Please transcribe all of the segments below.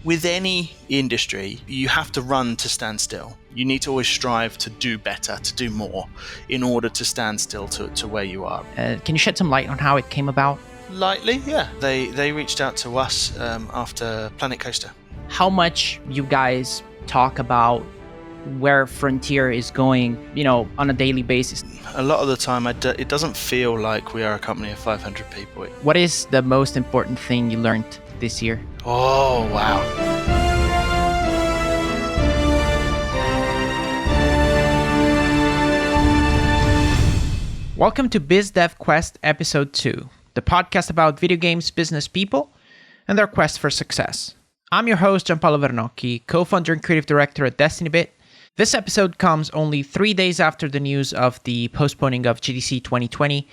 With any industry, you have to run to stand still. You need to always strive to do better, to do more, in order to stand still to where you are. Can you shed some light on how it came about? Lightly, yeah. They reached out to us after Planet Coaster. How much you guys talk about where Frontier is going, on a daily basis? A lot of the time, it doesn't feel like we are a company of 500 people. What is the most important thing you learned this year? Oh, wow. Welcome to Biz Dev Quest Episode 2, the podcast about video games business people and their quest for success. I'm your host, Gianpaolo Vernocchi, co-founder and creative director at DestinyBit. This episode comes only 3 days after the news of the postponing of GDC 2020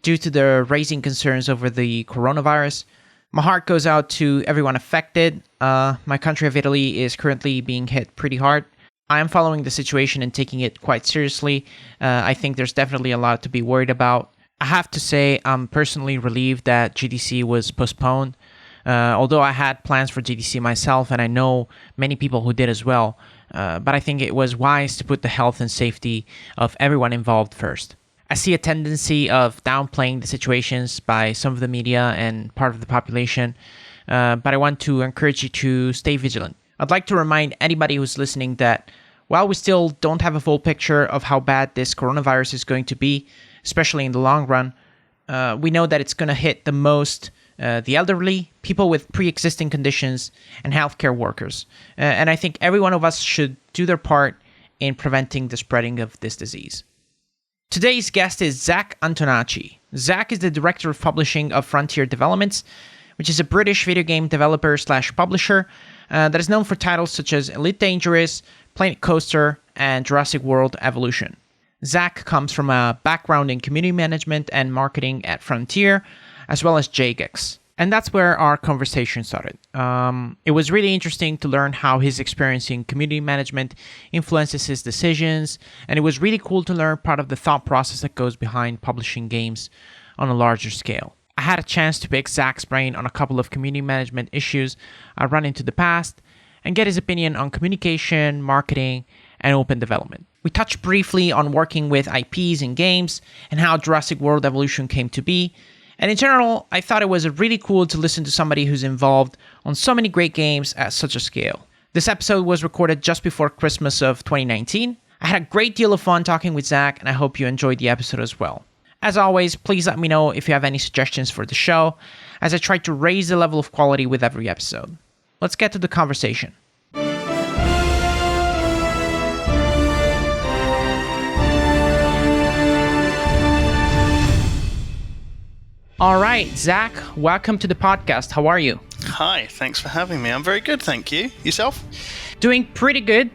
due to the raising concerns over the coronavirus. My heart goes out to everyone affected. My country of Italy is currently being hit pretty hard. I am following the situation and taking it quite seriously. I think there's definitely a lot to be worried about. I have to say I'm personally relieved that GDC was postponed. Although I had plans for GDC myself, and I know many people who did as well. But I think it was wise to put the health and safety of everyone involved first. I see a tendency of downplaying the situations by some of the media and part of the population, but I want to encourage you to stay vigilant. I'd like to remind anybody who's listening that while we still don't have a full picture of how bad this coronavirus is going to be, especially in the long run, we know that it's going to hit the most the elderly, people with pre-existing conditions, and healthcare workers. And I think every one of us should do their part in preventing the spreading of this disease. Today's guest is Zac Antonaci. Zac is the director of publishing of Frontier Developments, which is a British video game developer / publisher that is known for titles such as Elite Dangerous, Planet Coaster, and Jurassic World Evolution. Zac comes from a background in community management and marketing at Frontier, as well as Jagex. And that's where our conversation started. It was really interesting to learn how his experience in community management influences his decisions, and it was really cool to learn part of the thought process that goes behind publishing games on a larger scale. I had a chance to pick Zac's brain on a couple of community management issues I run into the past, and get his opinion on communication, marketing, and open development. We touched briefly on working with IPs in games, and how Jurassic World Evolution came to be. And in general, I thought it was really cool to listen to somebody who's involved on so many great games at such a scale. This episode was recorded just before Christmas of 2019. I had a great deal of fun talking with Zac, and I hope you enjoyed the episode as well. As always, please let me know if you have any suggestions for the show, as I try to raise the level of quality with every episode. Let's get to the conversation. All right, Zac, welcome to the podcast. How are you? Hi, thanks for having me. I'm very good, thank you. Yourself? Doing pretty good,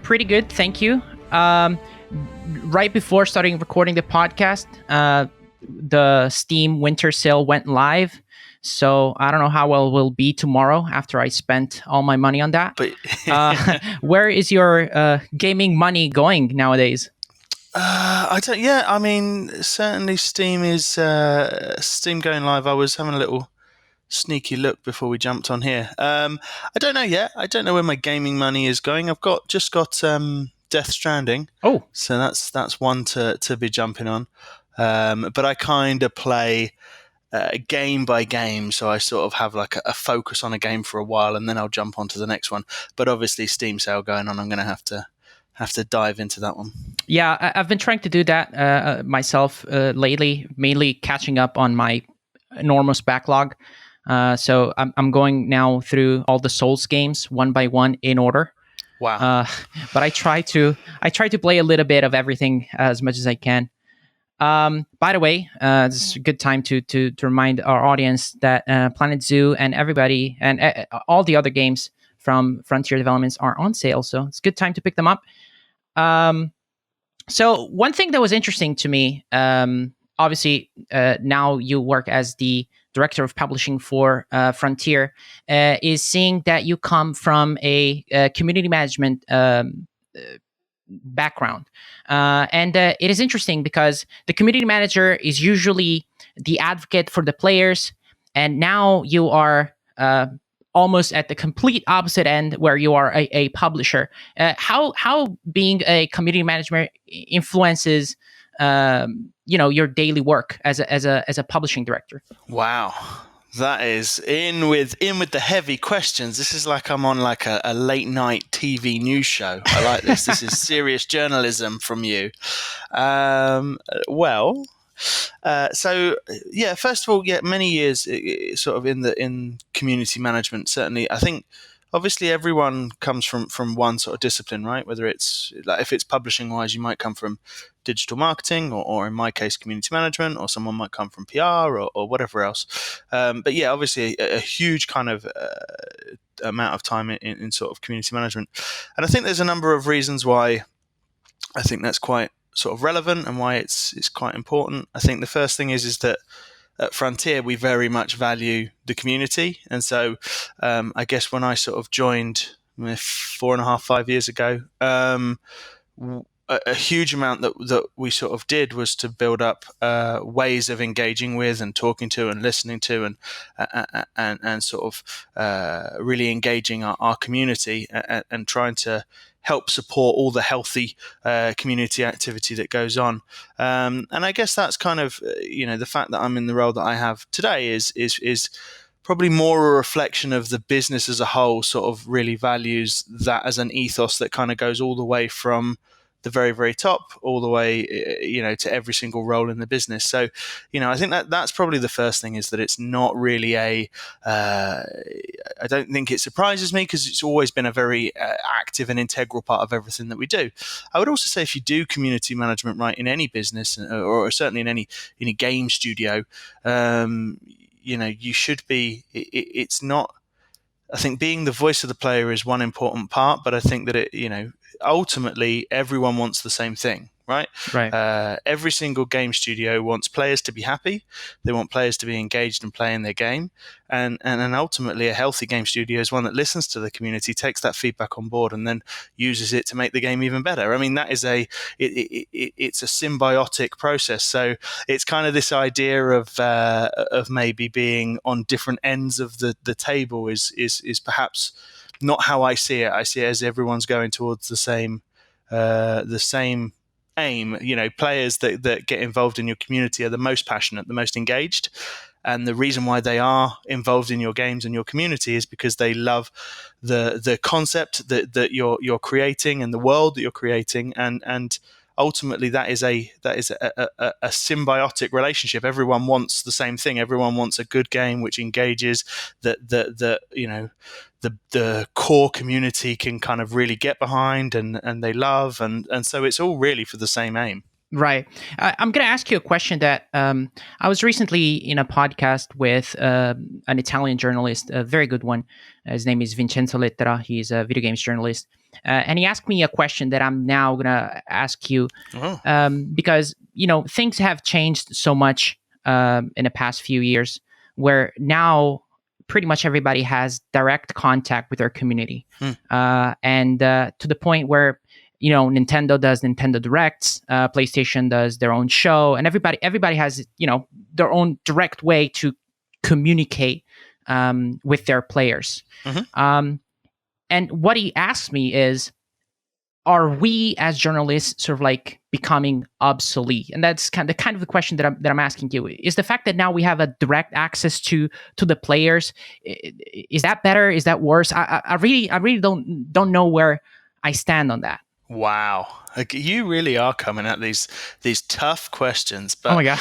thank you. Right before starting recording the podcast, the Steam winter sale went live. So I don't know how well it will be tomorrow after I spent all my money on that. But where is your gaming money going nowadays? Certainly Steam is Steam going live. I was having a little sneaky look before we jumped on here. I don't know yet. I don't know where my gaming money is going. I've just got Death Stranding. Oh, so that's one to be jumping on. But I kind of play game by game, so I sort of have like a focus on a game for a while, and then I'll jump onto the next one. But obviously, Steam sale going on, I'm going to have to dive into that one. Yeah, I've been trying to do that myself lately, mainly catching up on my enormous backlog. So I'm going now through all the Souls games one by one in order. Wow! But I try to play a little bit of everything as much as I can. By the way, this is a good time to remind our audience that Planet Zoo and everybody and all the other games from Frontier Developments are on sale, so it's a good time to pick them up. So one thing that was interesting to me, obviously, now you work as the director of publishing for Frontier, is seeing that you come from a community management background. And it is interesting because the community manager is usually the advocate for the players, and now you are almost at the complete opposite end, where you are a publisher. How being a community manager influences your daily work as a publishing director? Wow. That is in with the heavy questions. This is like I'm on like a late night TV news show. I like this. This is serious journalism from you. Well, so yeah. First of all, yeah, many years sort of in community management. Certainly, I think obviously everyone comes from one sort of discipline, right? Whether it's like if it's publishing wise, you might come from digital marketing, or in my case, community management, or someone might come from PR or whatever else. But yeah, obviously a huge kind of amount of time in sort of community management, and I think there's a number of reasons why I think that's quite sort of relevant and why it's quite important. I think the first thing is that at Frontier we very much value the community, and so I guess when I sort of joined 4.5, 5 years ago, a huge amount that we sort of did was to build up ways of engaging with and talking to and listening to and sort of really engaging our community and trying to help support all the healthy community activity that goes on. And I guess that's kind of the fact that I'm in the role that I have today is probably more a reflection of the business as a whole sort of really values that as an ethos that kind of goes all the way from the very, very top all the way, to every single role in the business. So, I think that's probably the first thing, is that it's not really I don't think it surprises me, because it's always been a very active and integral part of everything that we do. I would also say if you do community management right in any business, or certainly in any game studio, you should be, it's not, I think being the voice of the player is one important part, but I think that ultimately everyone wants the same thing, right? Right. Every single game studio wants players to be happy. They want players to be engaged and playing their game. And ultimately a healthy game studio is one that listens to the community, takes that feedback on board, and then uses it to make the game even better. I mean, that is it's a symbiotic process. So it's kind of this idea of maybe being on different ends of the table is perhaps not how I see it. I see it as everyone's going towards the same aim. Players that get involved in your community are the most passionate, the most engaged. And the reason why they are involved in your games and your community is because they love the concept that you're creating and the world that you're creating, and ultimately that is a symbiotic relationship. Everyone wants the same thing. Everyone wants a good game which engages, the core community can kind of really get behind and they love, and so it's all really for the same aim. Right. I'm going to ask you a question that I was recently in a podcast with an Italian journalist, a very good one. His name is Vincenzo Lettera. He's a video games journalist. And he asked me a question that I'm now going to ask you, because, things have changed so much in the past few years, where now pretty much everybody has direct contact with their community. And to the point where Nintendo does Nintendo Directs, PlayStation does their own show, and everybody has their own direct way to communicate with their players. And what he asked me is, are we as journalists sort of like becoming obsolete? And that's kind of the question that I'm asking you. Is the fact that now we have a direct access to the players, is that better? Is that worse? I really don't know where I stand on that. Wow, you really are coming at these tough questions. But oh my god,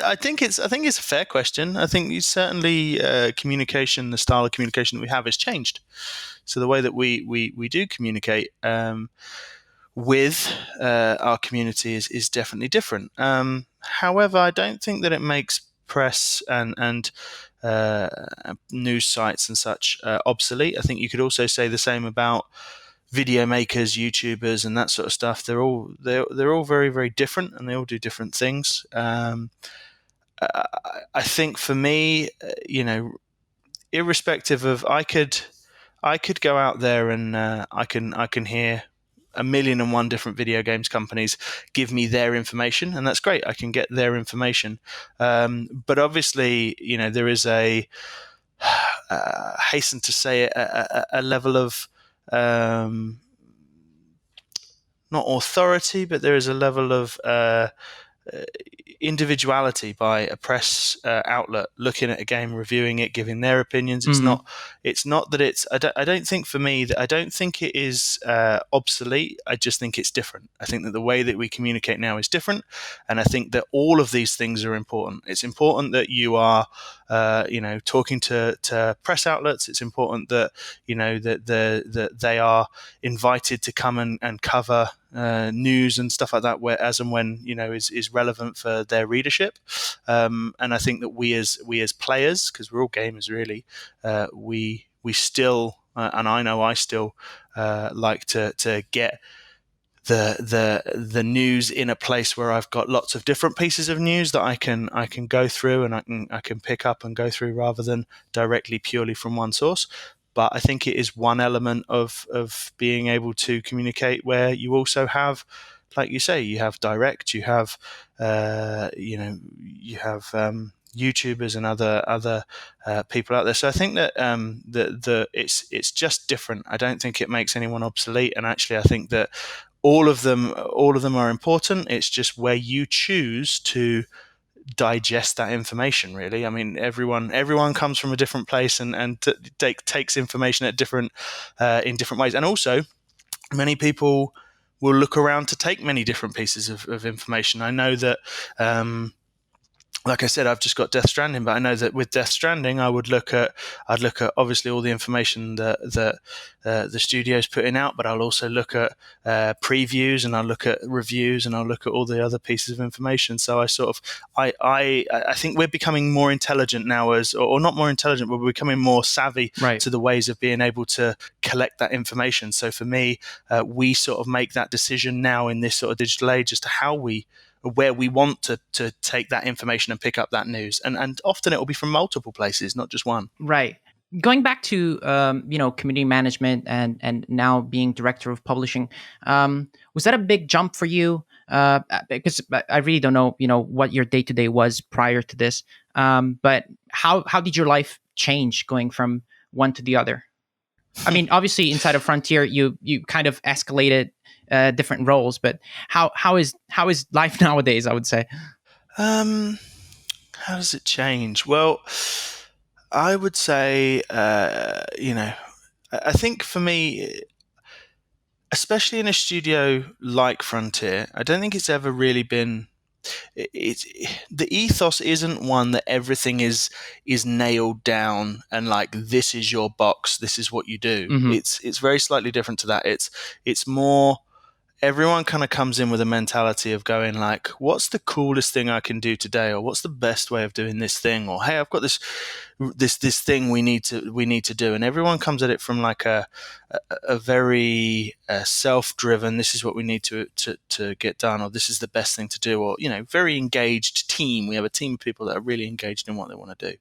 I think it's a fair question. I think certainly communication, the style of communication that we have has changed. So the way that we do communicate with our community is definitely different. However, I don't think that it makes press and news sites and such obsolete. I think you could also say the same about video makers, YouTubers, and that sort of stuff. They're all very, very different, and they all do different things. I think for me, irrespective of, I could go out there and I can hear 1,000,001 different video games companies give me their information, and that's great. I can get their information, but obviously, there is hasten to say it, a level of not authority, but there is a level of individuality by a press outlet looking at a game, reviewing it, giving their opinions. It's not. It's not that it's. I don't think for me that I don't think it is obsolete. I just think it's different. I think that the way that we communicate now is different, and I think that all of these things are important. It's important that you are, talking to press outlets. It's important that that they are invited to come and cover news and stuff like that, where as and when is relevant for their readership. And I think that we as players, because we're all gamers really, we still and I know I still like to get the news in a place where I've got lots of different pieces of news that I can go through and I can pick up and go through rather than directly purely from one source. But I think it is one element of being able to communicate where you also have, like you say, you have direct, you have you have YouTubers and other people out there. So I think that it's just different. I don't think it makes anyone obsolete, and actually I think that all of them are important. It's just where you choose to digest that information. Really, I mean, everyone comes from a different place and takes information at different in different ways, and also many people will look around to take many different pieces of information. I know that. Like I said, I've just got Death Stranding, but I know that with Death Stranding, I'd look at obviously all the information that the studio's putting out, but I'll also look at previews, and I'll look at reviews, and I'll look at all the other pieces of information. So I think we're becoming more intelligent now, or not more intelligent, but we're becoming more savvy to the ways of being able to collect that information. So for me, we sort of make that decision now in this sort of digital age as to where we want to take that information and pick up that news, and often it will be from multiple places, not just one. Right. Going back to community management and now being director of publishing, was that a big jump for you? Because I really don't know what your day to day was prior to this. But how did your life change going from one to the other? I mean, obviously inside of Frontier, you kind of escalated different roles, but how is life nowadays, I would say? How does it change? Well, I would say, I think for me, especially in a studio like Frontier, I don't think it's ever really been. The ethos isn't one that everything is nailed down and like, this is your box, this is what you do. It's very slightly different to that. It's more, everyone kind of comes in with a mentality of going like, what's the coolest thing I can do today, or what's the best way of doing this thing, or hey, I've got this thing we need to do, and everyone comes at it from like a very self-driven, this is what we need to get done, or this is the best thing to do, or very engaged team. We have a team of people that are really engaged in what they want to do,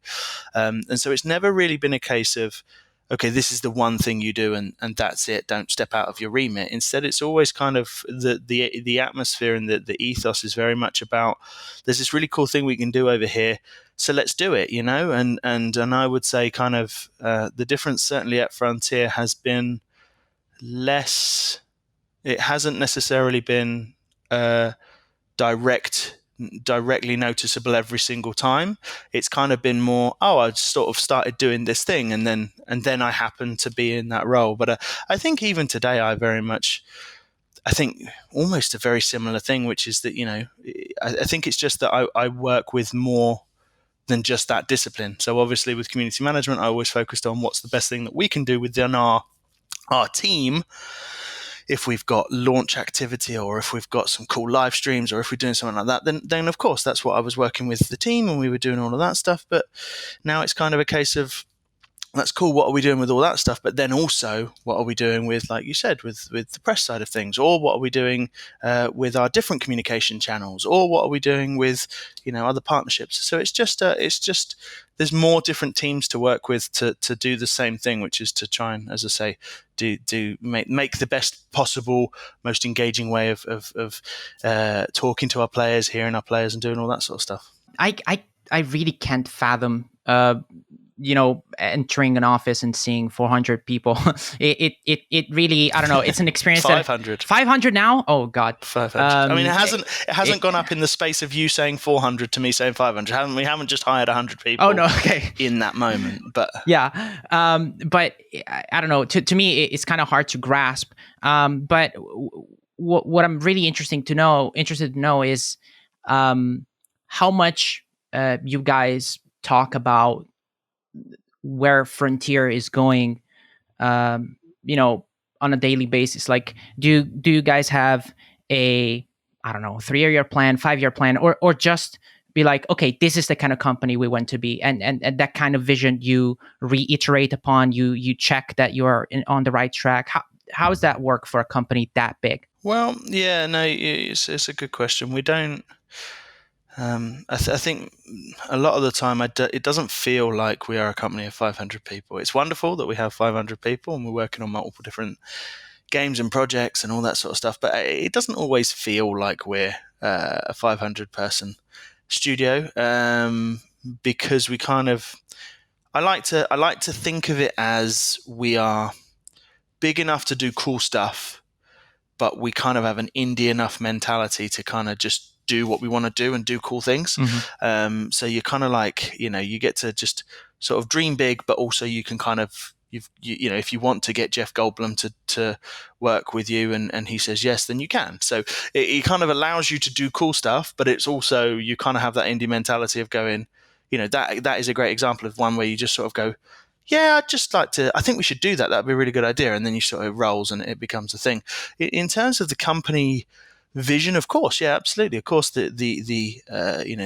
and so it's never really been a case of, okay, this is the one thing you do and that's it, don't step out of your remit. Instead, it's always kind of the atmosphere and the ethos is very much about, there's this really cool thing we can do over here, so let's do it, and I would say kind of the difference certainly at Frontier has been less, it hasn't necessarily been directly noticeable every single time. It's kind of been more, I sort of started doing this thing and then I happened to be in that role. But I think even today I think almost a very similar thing, which is that I think it's just that I work with more than just that discipline. So obviously with community management, I always focused on what's the best thing that we can do within our team. If we've got launch activity, or if we've got some cool live streams, or if we're doing something like that, then of course that's what I was working with the team, and we were doing all of that stuff. But now it's kind of a case of, that's cool, what are we doing with all that stuff? But then also, what are we doing with, like you said, with the press side of things, or what are we doing with our different communication channels, or what are we doing with other partnerships? So it's just there's more different teams to work with to do the same thing, which is to try and, as I say, do make the best possible, most engaging way of talking to our players, hearing our players, and doing all that sort of stuff. I really can't fathom entering an office and seeing 400 people. It really, I don't know. It's an experience 500. 500 now. Oh God. 500. I mean, it hasn't gone up in the space of you saying 400 to me saying 500. We haven't just hired 100 people. Oh no. Okay. In that moment, but yeah. But I don't know. To me, it's kind of hard to grasp. But what I'm really interested to know is how much you guys talk about where Frontier is going, on a daily basis. Like, do you guys have a, I don't know, 3-year plan, 5-year plan, or just be like, okay, this is the kind of company we want to be, and that kind of vision you reiterate upon, you check that you're on the right track. How does that work for a company that big? Well, yeah, no, it's a good question. We don't. I think a lot of the time it doesn't feel like we are a company of 500 people. It's wonderful that we have 500 people and we're working on multiple different games and projects and all that sort of stuff, but it doesn't always feel like we're a 500 person studio, because we kind of, I like to think of it as we are big enough to do cool stuff, but we kind of have an indie enough mentality to kind of just do what we want to do and do cool things. Mm-hmm. So you're kind of like, you get to just sort of dream big, but also you can kind of, if you want to get Jeff Goldblum to work with you and he says yes, then you can. So it kind of allows you to do cool stuff, but it's also, you kind of have that indie mentality of going, that is a great example of one where you just sort of go, yeah, I'd just like to, I think we should do that. That'd be a really good idea. And then you sort of rolls and it becomes a thing. In terms of the company vision, of course, yeah, absolutely. Of course, the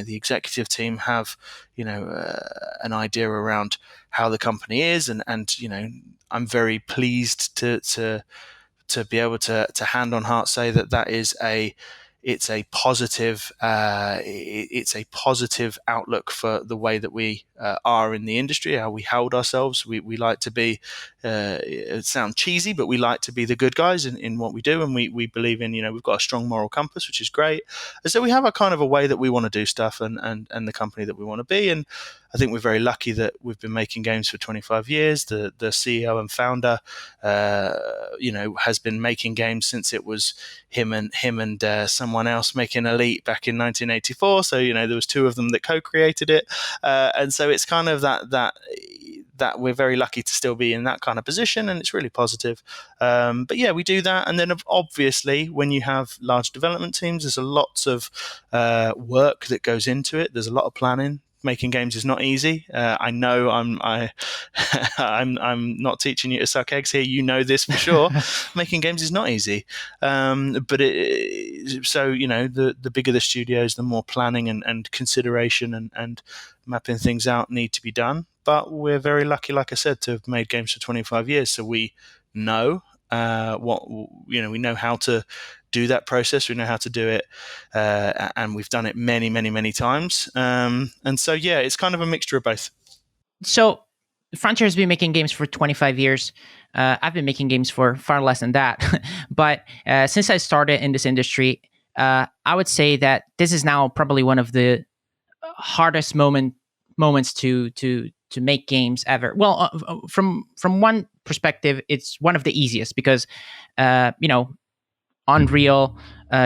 executive team have, an idea around how the company is. And I'm very pleased to be able to hand on heart say that is it's a positive outlook for the way that we are in the industry, how we hold ourselves. We like to be, it sounds cheesy, but we like to be the good guys in what we do, and we believe in, we've got a strong moral compass, which is great. And so we have a kind of a way that we want to do stuff and the company that we want to be. And I think we're very lucky that we've been making games for 25 years. The CEO and founder, has been making games since it was him and someone else making Elite back in 1984. So there was two of them that co-created it, and so it's kind of that we're very lucky to still be in that kind of position, and it's really positive. But yeah, we do that, and then obviously when you have large development teams, there's a lots of work that goes into it. There's a lot of planning. Making games is not easy. I know I'm not teaching you to suck eggs here. You know this for sure. Making games is not easy. But the bigger the studios, the more planning and consideration and mapping things out need to be done. But we're very lucky, like I said, to have made games for 25 years. So we know we know how to do that process. We know how to do it, and we've done it many, many, many times. And so, yeah, it's kind of a mixture of both. So Frontier has been making games for 25 years. I've been making games for far less than that. But since I started in this industry, I would say that this is now probably one of the hardest moments to make games ever. Well, from one perspective, it's one of the easiest because, Unreal,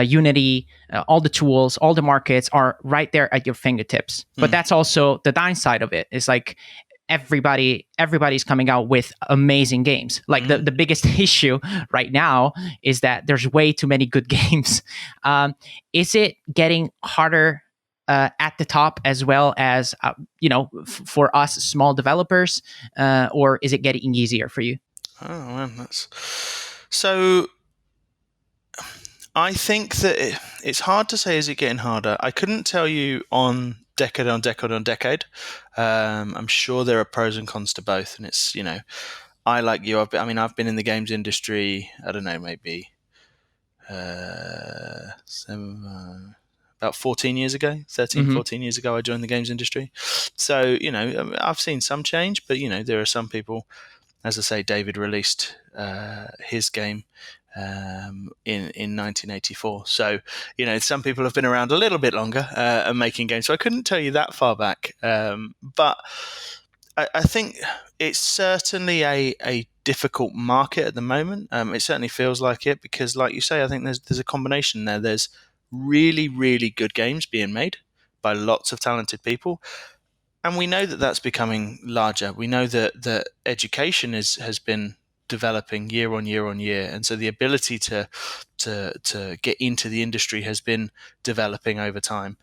Unity, all the tools, all the markets are right there at your fingertips. But that's also the downside of it. It's like everybody's coming out with amazing games. Like the biggest issue right now is that there's way too many good games. Is it getting harder at the top as well as for us small developers, or is it getting easier for you? Oh man, that's so. I think that it's hard to say. Is it getting harder? I couldn't tell you on decade on decade on decade. I'm sure there are pros and cons to both, and it's I like you. I've been in the games industry. I don't know, maybe about 14 years ago, 13, 14 years ago, I joined the games industry. So, I've seen some change, but, there are some people, as I say, David released his game in 1984. So, some people have been around a little bit longer and making games. So I couldn't tell you that far back. But I think it's certainly a difficult market at the moment. It certainly feels like it because, like you say, I think there's a combination there. There's really, really good games being made by lots of talented people, and we know that that's becoming larger. We know that education has been developing year on year on year, and so the ability to get into the industry has been developing over time.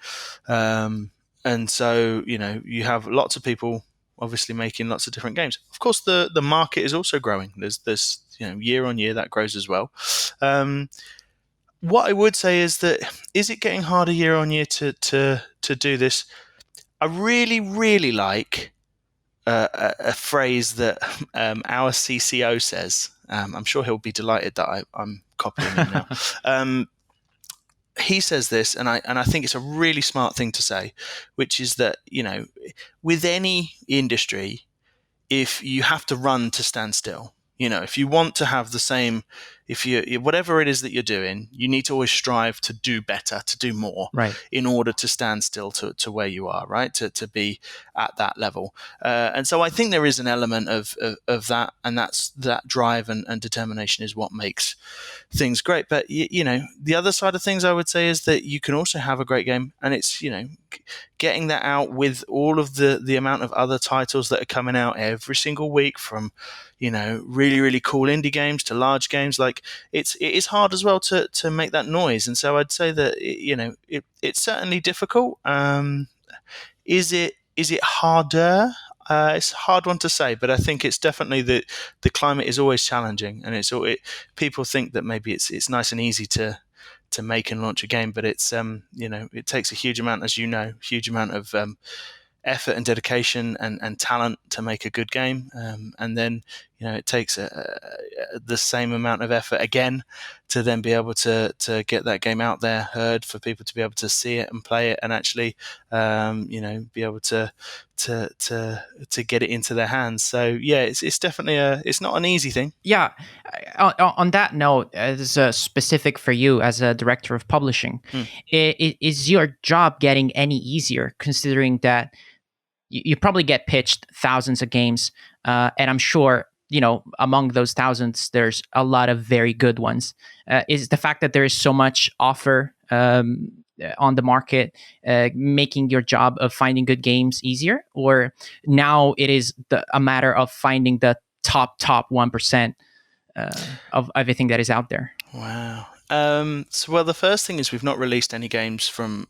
Um, and so you have lots of people obviously making lots of different games. Of course, the market is also growing. There's year on year that grows as well. Um, what I would say is that is it getting harder year on year to do this? I really, really like a phrase that our CCO says. I'm sure he'll be delighted that I'm copying him now. Um, he says this, and I think it's a really smart thing to say, which is that with any industry, if you have to run to stand still. If you want to have the same, if you whatever it is that you're doing, you need to always strive to do better, to do more, Right. in order to stand still to where you are, right? To be at that level. And so I think there is an element of that, and that drive and determination is what makes things great. But the other side of things I would say is that you can also have a great game, and it's getting that out with all of the amount of other titles that are coming out every single week, from really, really cool indie games to large games. Like it is hard as well to make that noise. And so I'd say that it's certainly difficult. Is it harder? It's a hard one to say, but I think it's definitely the climate is always challenging, and people think that maybe it's nice and easy to make and launch a game, but it's it takes a huge amount, as huge amount of effort and dedication and talent to make a good game, and then it takes the same amount of effort again to then be able to get that game out there, heard, for people to be able to see it and play it, and actually be able to get it into their hands. So yeah, it's definitely it's not an easy thing. Yeah. On that note, as specific for you as a director of publishing, Hmm. is your job getting any easier, considering that you probably get pitched thousands of games, and I'm sure among those thousands there's a lot of very good ones. Is the fact that there is so much offer on the market making your job of finding good games easier, or now it is a matter of finding the top 1% of everything that is out there? Wow. Well, the first thing is we've not released any games from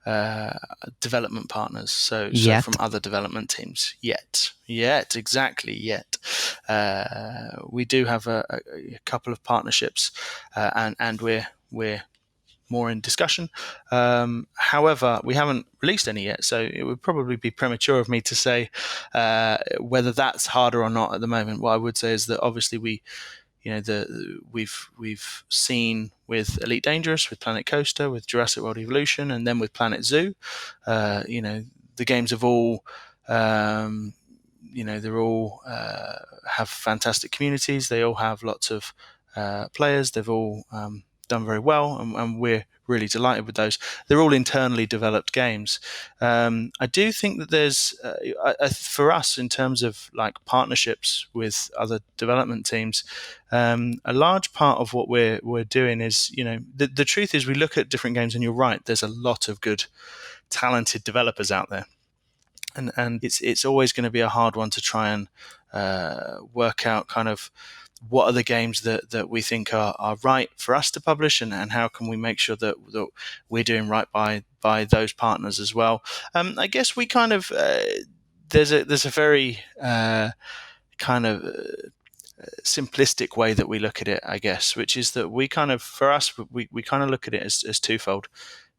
uh, development partners, so from Yet. other development teams yet, exactly, yet. We do have a couple of partnerships, and we're more in discussion. However, we haven't released any yet, so it would probably be premature of me to say whether that's harder or not at the moment. What I would say is that obviously we've seen with Elite Dangerous, with Planet Coaster, with Jurassic World Evolution, and then with Planet Zoo. The games have all, they're all have fantastic communities. They all have lots of players. They've all done very well, and we're really delighted with those. They're all internally developed games. I do think that there's, for us, in terms of like partnerships with other development teams, a large part of what we're doing is, the truth is we look at different games, and you're right, there's a lot of good, talented developers out there. And it's always going to be a hard one to try and work out kind of what are the games that we think are right for us to publish, and how can we make sure that we're doing right by those partners as well. I guess we kind of there's a very kind of simplistic way that we look at it, I guess, which is that we kind of, for us, we kind of look at it as twofold.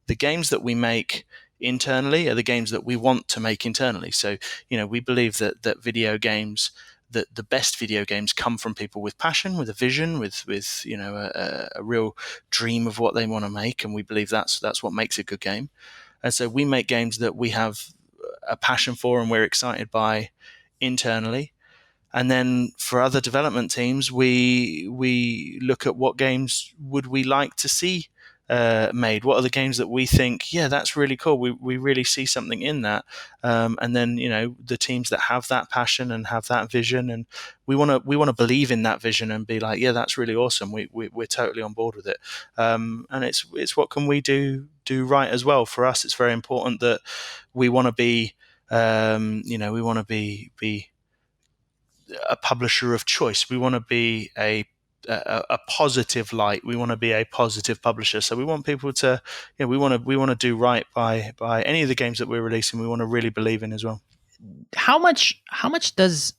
The games that we make internally are the games that we want to make internally. So, we believe that video games, that the best video games come from people with passion, with a vision, with a real dream of what they want to make, and we believe that's what makes a good game. And so we make games that we have a passion for and we're excited by internally. And then for other development teams, we look at what games would we like to see made? What are the games that we think, yeah, that's really cool. We really see something in that. And then, the teams that have that passion and have that vision, and we want to believe in that vision and be like, yeah, that's really awesome. We're totally on board with it. And it's what can we do right as well. For us, it's very important that we want to be, we want to be a publisher of choice. We want to be a positive light. We want to be a positive publisher. So we want people to, we want to do right by any of the games that we're releasing. We want to really believe in as well. How much does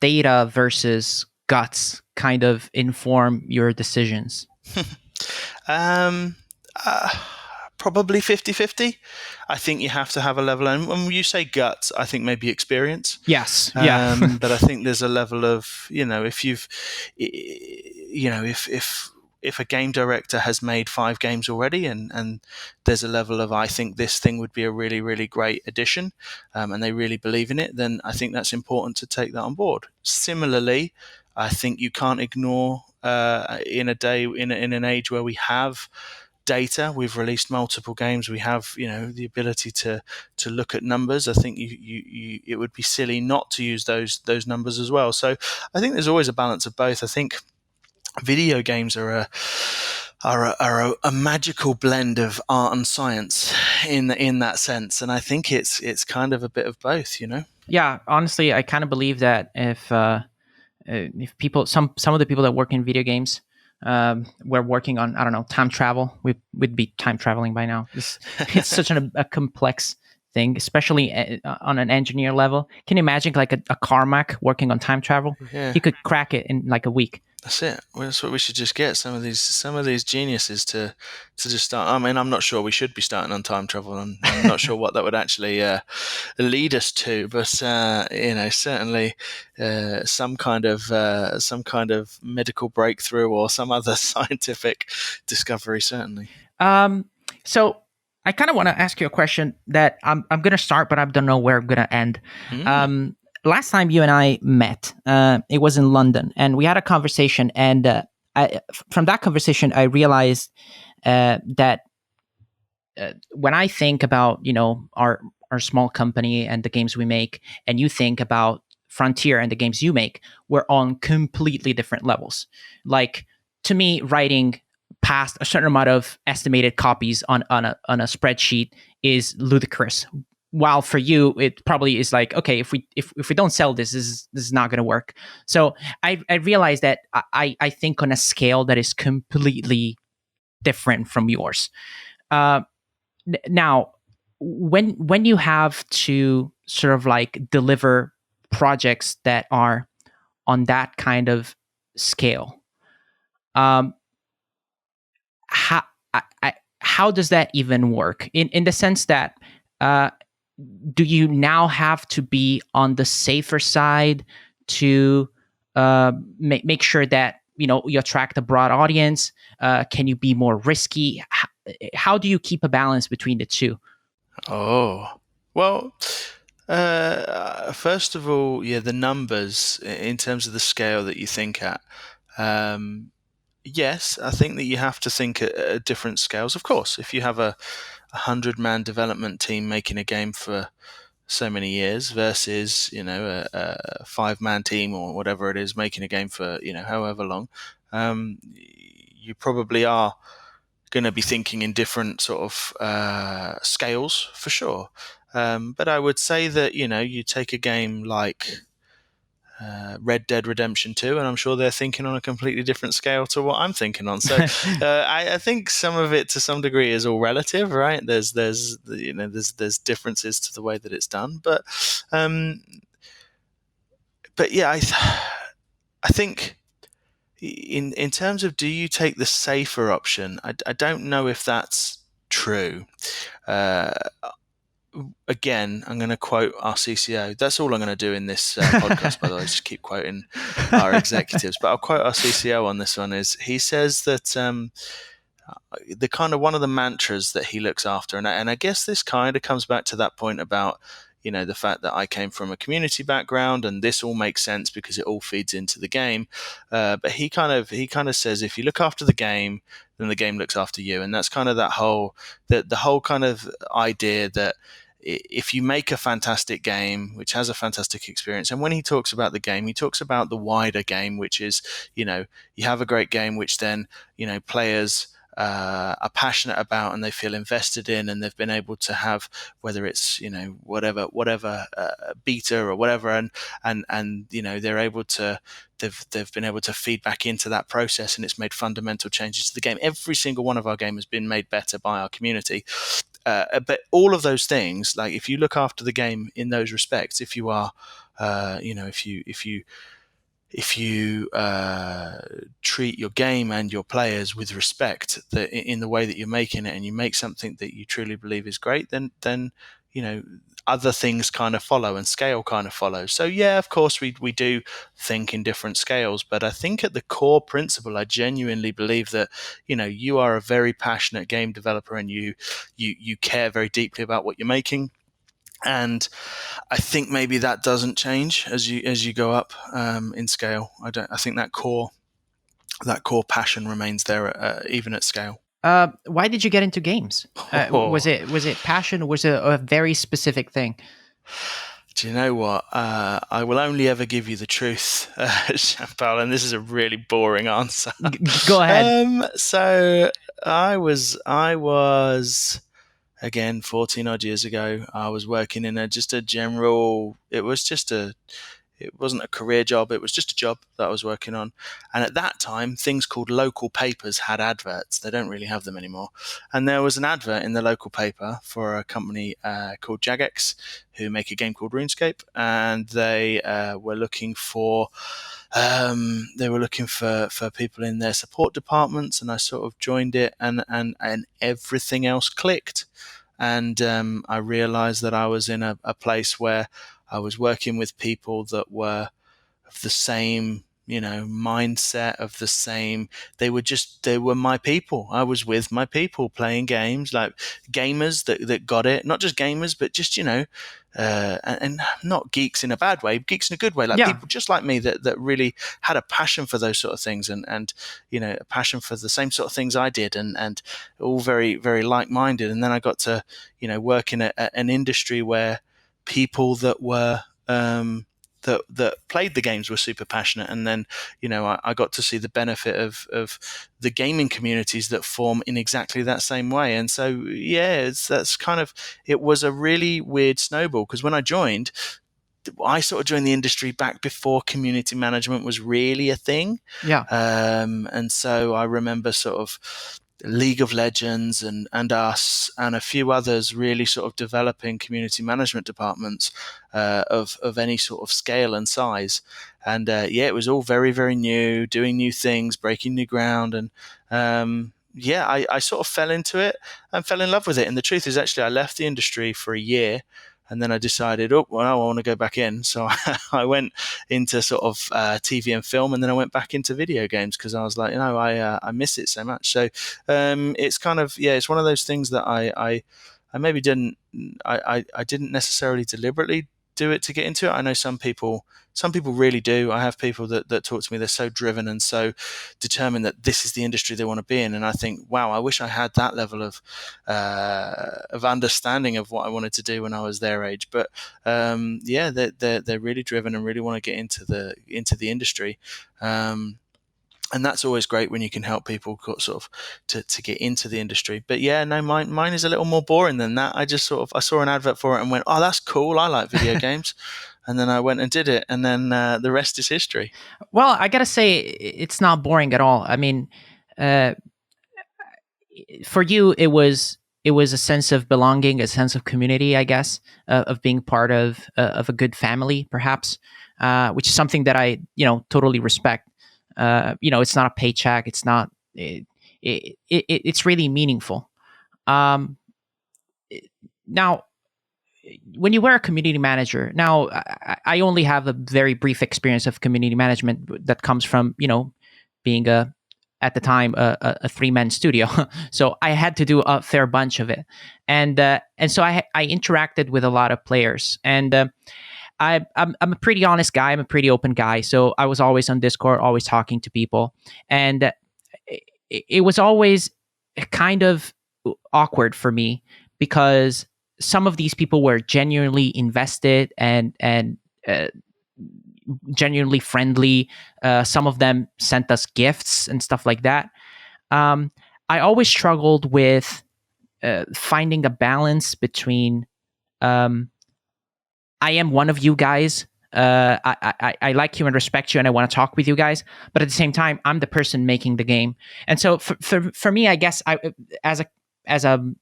data versus guts kind of inform your decisions? um, Probably 50-50. I think you have to have a level, and when you say guts, I think maybe experience. Yes, yeah. But I think there's a level of, if you've, if a game director has made 5 games already, and there's a level of, I think this thing would be a really, really great addition, and they really believe in it, then I think that's important to take that on board. Similarly, I think you can't ignore in an age where we have data. We've released multiple games. We have, the ability to look at numbers. I think it would be silly not to use those numbers as well. So I think there's always a balance of both. I think video games are a magical blend of art and science in that sense, and I think it's kind of a bit of both. Yeah, honestly, I kind of believe that if people, some of the people that work in video games, we're working on, I don't know, time travel. We'd be time traveling by now. It's such a complex thing, especially on an engineer level. Can you imagine like a Carmack working on time travel? Yeah. He could crack it in like a week. That's it. Well, that's what we should just get some of these geniuses to just start. I mean, I'm not sure we should be starting on time travel, and I'm not sure what that would actually lead us to. But certainly some kind of medical breakthrough or some other scientific discovery, certainly. So I kind of want to ask you a question that I'm going to start, but I don't know where I'm going to end. Last time you and I met, it was in London, and we had a conversation. And from that conversation, I realized that when I think about our small company and the games we make, and you think about Frontier and the games you make, we're on completely different levels. Like, to me, writing past a certain amount of estimated copies on a spreadsheet is ludicrous. While for you, it probably is like, okay, if we don't sell this is not going to work. So I realized that I think on a scale that is completely different from yours. Now, when you have to sort of like deliver projects that are on that kind of scale, how does that even work? In the sense that do you now have to be on the safer side to make sure that you attract a broad audience? Can you be more risky? How do you keep a balance between the two? Oh, well, first of all, yeah, the numbers in terms of the scale that you think at. Yes, I think that you have to think at different scales. Of course, if you have a 100-man development team making a game for so many years versus a 5-man team or whatever it is making a game for however long, you probably are going to be thinking in different sort of scales for sure. But I would say that you take a game like Red Dead Redemption 2, and I'm sure they're thinking on a completely different scale to what I'm thinking on. So I think some of it to some degree is all relative, right? There's differences to the way that it's done, but yeah, I think in terms of, do you take the safer option? I don't know if that's true. Again, I'm going to quote our CCO. That's all I'm going to do in this podcast, by the way, just keep quoting our executives. But I'll quote our CCO on this one. He says that the kind of one of the mantras that he looks after, and I guess this kind of comes back to that point about, the fact that I came from a community background, and this all makes sense because it all feeds into the game. But he kind of says, if you look after the game, then the game looks after you, and that's kind of the whole kind of idea that if you make a fantastic game which has a fantastic experience, and when he talks about the game, he talks about the wider game, which is, you have a great game which then, players are passionate about and they feel invested in, and they've been able to have, whether it's whatever beta or whatever, and they're able to they've been able to feed back into that process, and it's made fundamental changes to the game. Every single one of our game has been made better by our community. But all of those things, like if you look after the game in those respects, if you are, if you treat your game and your players with respect, that in the way that you're making it, and you make something that you truly believe is great, then other things kind of follow, and scale kind of follows. So yeah, of course we do think in different scales, but I think at the core principle, I genuinely believe that you are a very passionate game developer, and you care very deeply about what you're making. And I think maybe that doesn't change as you go up in scale. I think that core passion remains there even at scale. Why did you get into games? Was it passion? Or was it a very specific thing? Do you know what? I will only ever give you the truth, Jean-Paul, and this is a really boring answer. Go ahead. So I was again 14 odd years ago. I was working in just a general. It wasn't a career job. It was just a job that I was working on. And at that time, things called local papers had adverts. They don't really have them anymore. And there was an advert in the local paper for a company called Jagex, who make a game called RuneScape. And they were looking for people in their support departments. And I sort of joined it, and everything else clicked. And I realized that I was in a place where I was working with people that were of the same, mindset, of the same. They were my people. I was with my people playing games, like gamers that got it. Not just gamers, but just, and not geeks in a bad way, geeks in a good way, like people just like me that really had a passion for those sort of things, and a passion for the same sort of things I did, and all very, very like-minded. And then I got to, work in an industry where people that were that played the games were super passionate, and then I got to see the benefit of the gaming communities that form in exactly that same way. And so it was a really weird snowball, because when I joined, I sort of joined the industry back before community management was really a thing. And so I remember sort of League of Legends and us and a few others really sort of developing community management departments of any sort of scale and size. And it was all very, very new, doing new things, breaking new ground. And I sort of fell into it and fell in love with it. And the truth is, actually, I left the industry for a year. And then I decided, I want to go back in. So I went into sort of TV and film, and then I went back into video games, because I was like, I miss it so much. So it's kind of, it's one of those things that I maybe didn't necessarily deliberately do it to get into it. I know some people really do. I have people that talk to me. They're so driven and so determined that this is the industry they want to be in. And I think, wow, I wish I had that level of understanding of what I wanted to do when I was their age. But they're really driven and really want to get into the industry. And that's always great when you can help people sort of to get into the industry. But mine is a little more boring than that. I saw an advert for it and went, oh, that's cool. I like video games. And then I went and did it. And then the rest is history. Well, I got to say, it's not boring at all. I mean, for you, it was a sense of belonging, a sense of community, I guess, of being part of a good family, perhaps, which is something that I, totally respect. It's not a paycheck. It's not. It's really meaningful. Now, when you were a community manager, now I only have a very brief experience of community management that comes from being a at the time a 3-man studio, so I had to do a fair bunch of it, and so I interacted with a lot of players, and I'm a pretty honest guy. I'm a pretty open guy, so I was always on Discord, always talking to people, and it was always kind of awkward for me because some of these people were genuinely invested and genuinely friendly. Some of them sent us gifts and stuff like that. I always struggled with finding a balance between I am one of you guys. I like you and respect you, and I want to talk with you guys. But at the same time, I'm the person making the game, and so for me, I guess as a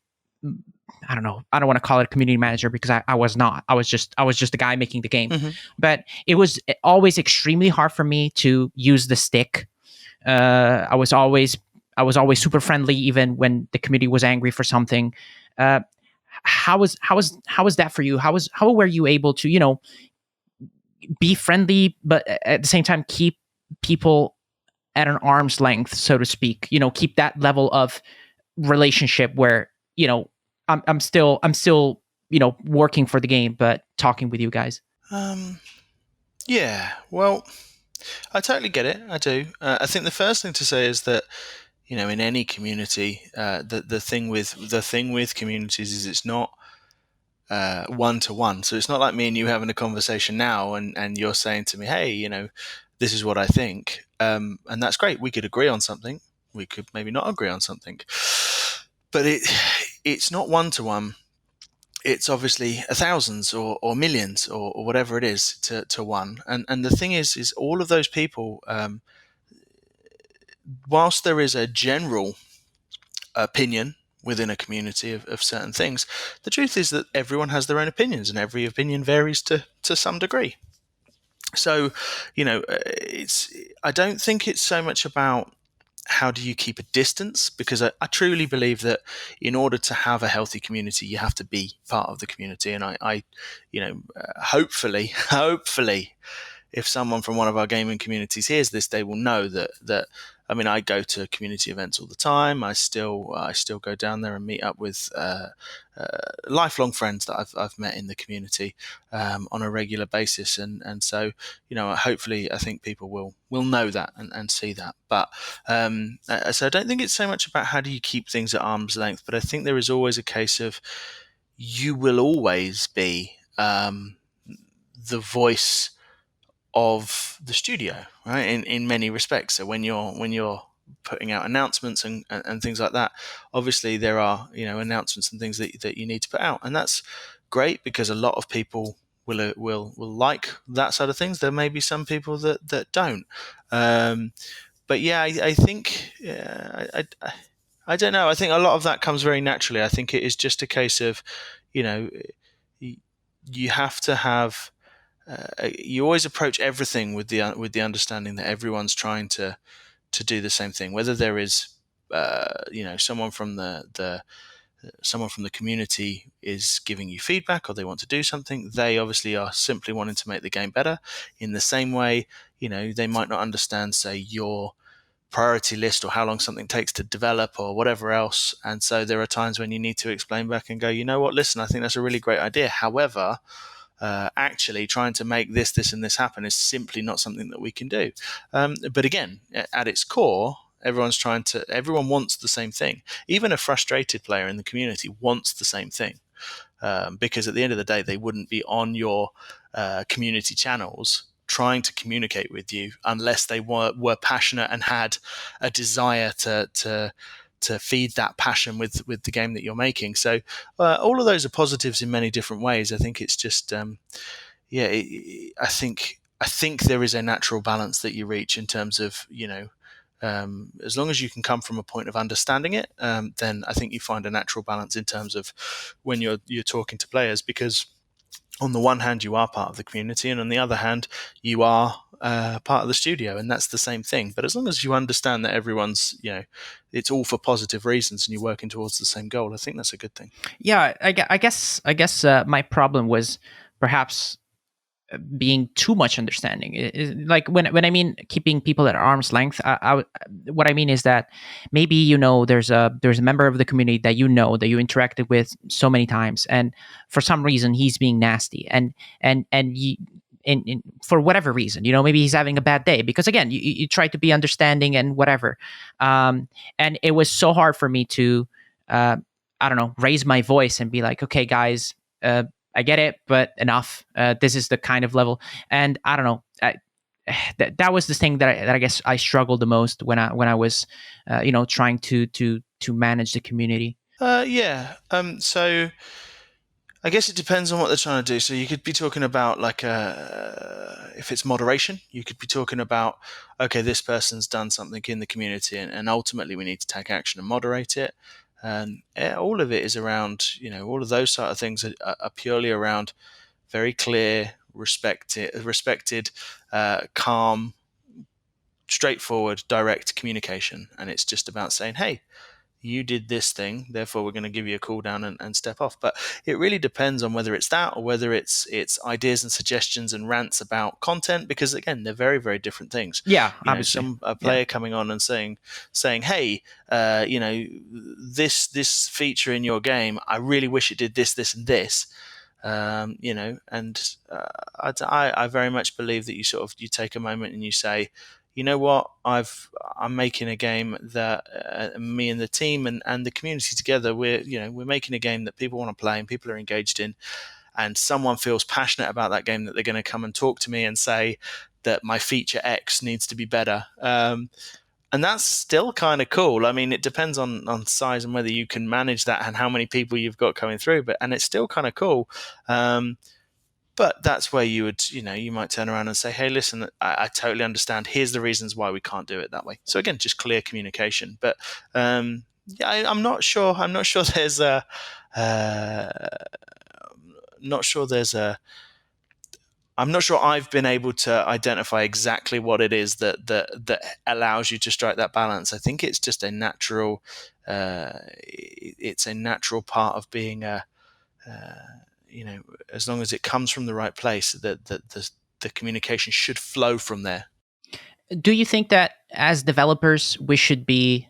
I don't know. I don't want to call it a community manager because I was not. I was just a guy making the game. Mm-hmm. But it was always extremely hard for me to use the stick. I was always super friendly, even when the community was angry for something. How was that for you? How were you able to be friendly, but at the same time keep people at an arm's length, so to speak? Keep that level of relationship where I'm still working for the game, but talking with you guys. Yeah. Well, I totally get it. I do. I think the first thing to say is that in any community, the thing with communities is it's not one to one. So it's not like me and you having a conversation now, and you're saying to me, "Hey, this is what I think," and that's great. We could agree on something. We could maybe not agree on something, but it's not one to one. It's obviously thousands or millions or whatever it is to one. And the thing is all of those people, whilst there is a general opinion within a community of certain things, the truth is that everyone has their own opinions, and every opinion varies to some degree. So, I don't think it's so much about how do you keep a distance, because I truly believe that in order to have a healthy community, you have to be part of the community. And hopefully, if someone from one of our gaming communities hears this, they will know that I go to community events all the time. I still go down there and meet up with lifelong friends that I've met in the community on a regular basis, and so hopefully I think people will know that and see that. But so I don't think it's so much about how do you keep things at arm's length, but I think there is always a case of you will always be the voice of the studio, right? In many respects. So when you're putting out announcements and things like that, obviously there are announcements and things that you need to put out, and that's great because a lot of people will like that side of things. There may be some people that don't, but yeah, I think I don't know. I think a lot of that comes very naturally. I think it is just a case of you have to have. You always approach everything with the understanding that everyone's trying to do the same thing. Whether there is, someone from someone from the community is giving you feedback or they want to do something, they obviously are simply wanting to make the game better. In the same way, they might not understand, say, your priority list or how long something takes to develop or whatever else. And so there are times when you need to explain back and go, you know what, listen, I think that's a really great idea. However, actually trying to make this and this happen is simply not something that we can do. But again, at its core, everyone wants the same thing. Even a frustrated player in the community wants the same thing, because at the end of the day, they wouldn't be on your community channels trying to communicate with you unless they were passionate and had a desire to feed that passion with the game that you're making. So all of those are positives in many different ways. I think it's just I think there is a natural balance that you reach in terms of as long as you can come from a point of understanding it, then I think you find a natural balance in terms of when you're talking to players, because on the one hand you are part of the community, and on the other hand you are part of the studio, and that's the same thing. But as long as you understand that everyone's, it's all for positive reasons and you're working towards the same goal, I think that's a good thing. Yeah, I guess my problem was perhaps being too much understanding. Like when I mean keeping people at arm's length, what I mean is that maybe there's a member of the community that that you interacted with so many times, and for some reason he's being nasty, and you. For whatever reason, maybe he's having a bad day, because again, you try to be understanding and whatever, and it was so hard for me to, I don't know, raise my voice and be like, okay, guys, I get it, but enough. This is the kind of level, and I don't know. That was the thing that I guess I struggled the most when I was, trying to manage the community. Yeah. So I guess it depends on what they're trying to do. So you could be talking about if it's moderation, you could be talking about, okay, this person's done something in the community, and ultimately we need to take action and moderate it. And all of it is around, all of those sort of things are purely around very clear, respected, calm, straightforward, direct communication. And it's just about saying, hey, you did this thing, therefore we're going to give you a cool down and step off. But it really depends on whether it's that, or whether it's ideas and suggestions and rants about content, because again, they're very, very different things. Yeah, obviously. A player coming on and saying, hey, this feature in your game, I really wish it did this, and this. I very much believe that you take a moment and you say, you know what, I'm making a game that me and the team and the community together, we're making a game that people want to play and people are engaged in, and someone feels passionate about that game, that they're going to come and talk to me and say that my feature X needs to be better. And that's still kind of cool. I mean, it depends on size and whether you can manage that and how many people you've got coming through, and it's still kind of cool. But that's where you would, you might turn around and say, hey, listen, I totally understand. Here's the reasons why we can't do it that way. So again, just clear communication. But I'm not sure. I'm not sure there's a. Not sure there's a. I'm not sure I've been able to identify exactly what it is that allows you to strike that balance. I think it's just a natural. It's a natural part of being a. As long as it comes from the right place, the communication should flow from there. Do you think that as developers we should be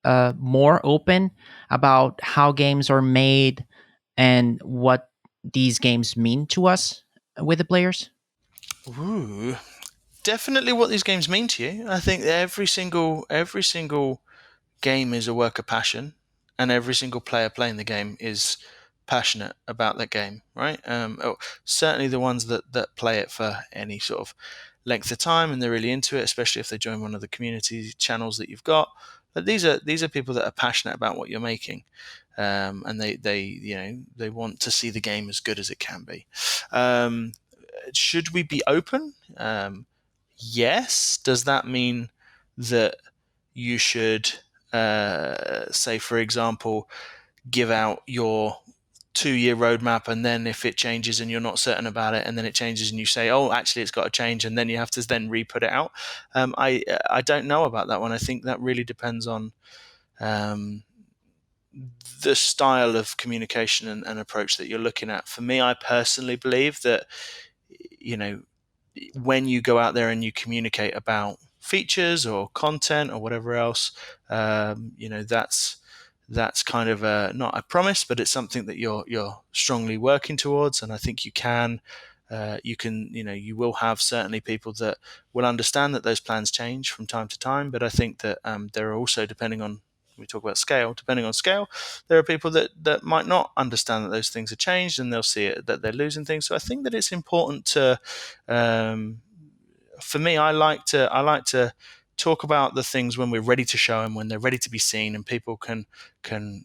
more open about how games are made and what these games mean to us with the players? Ooh, definitely what these games mean to you. I think every single game is a work of passion, and every single player playing the game is passionate about that game, right? Certainly the ones that play it for any sort of length of time and they're really into it, especially if they join one of the community channels that you've got. But these are people that are passionate about what you're making, and they want to see the game as good as it can be. Should we be open? Yes. Does that mean that you should, say, for example, give out your 2-year roadmap, and then if it changes and you're not certain about it, and then it changes and you say, oh, actually it's got to change, and then you have to then re-put it out? I don't know about that one. I think that really depends on the style of communication and approach that you're looking at. For me, I personally believe that, when you go out there and you communicate about features or content or whatever else, that's kind of not a promise, but it's something that you're strongly working towards. And I think you will have certainly people that will understand that those plans change from time to time. But I think that there are also, we talk about scale, depending on scale, there are people that might not understand that those things are changed, and they'll see it that they're losing things. So I think that it's important to, for me, I like to talk about the things when we're ready to show them, when they're ready to be seen, and people can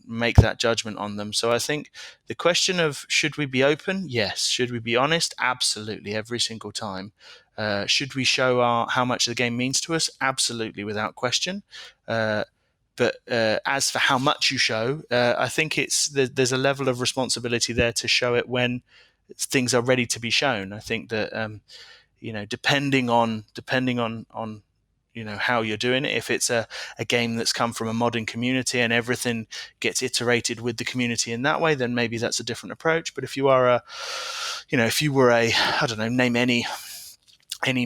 make that judgment on them. So I think the question of should we be open? Yes. Should we be honest? Absolutely, every single time. Should we show how much the game means to us? Absolutely, without question. But as for how much you show, I think there's a level of responsibility there to show it when things are ready to be shown. I think that depending on how you're doing it. If it's a game that's come from a modding community and everything gets iterated with the community in that way, then maybe that's a different approach. But if you are if you were I don't know, name any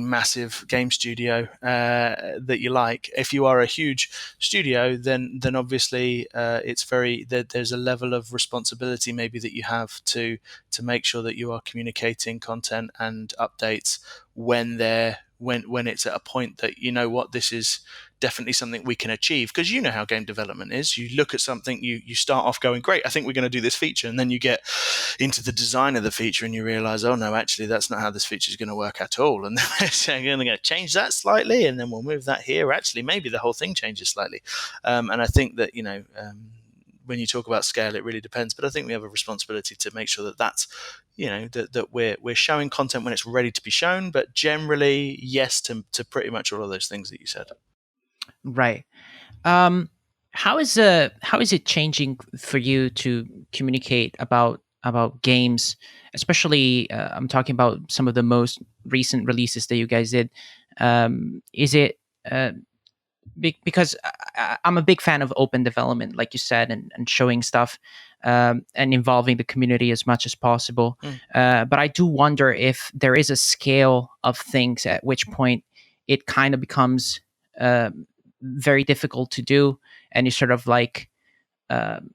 massive game studio that you like. If you are a huge studio, then obviously there's a level of responsibility maybe that you have to make sure that you are communicating content and updates when it's at a point that this is definitely something we can achieve. Because you know how game development is. You look at something, you start off going, great, I think we're going to do this feature, and then you get into the design of the feature and you realize, oh no, actually that's not how this feature is going to work at all, and then we're going to change that slightly, and then we'll move that here. Actually, maybe the whole thing changes slightly. And I think that when you talk about scale, it really depends. But I think we have a responsibility to make sure that that we're showing content when it's ready to be shown. But generally, yes to pretty much all of those things that you said. Right. How is it changing for you to communicate about games, especially I'm talking about some of the most recent releases that you guys did? Is it because I'm a big fan of open development, like you said, and showing stuff and involving the community as much as possible. But I do wonder if there is a scale of things at which point it kind of becomes very difficult to do, and you sort of like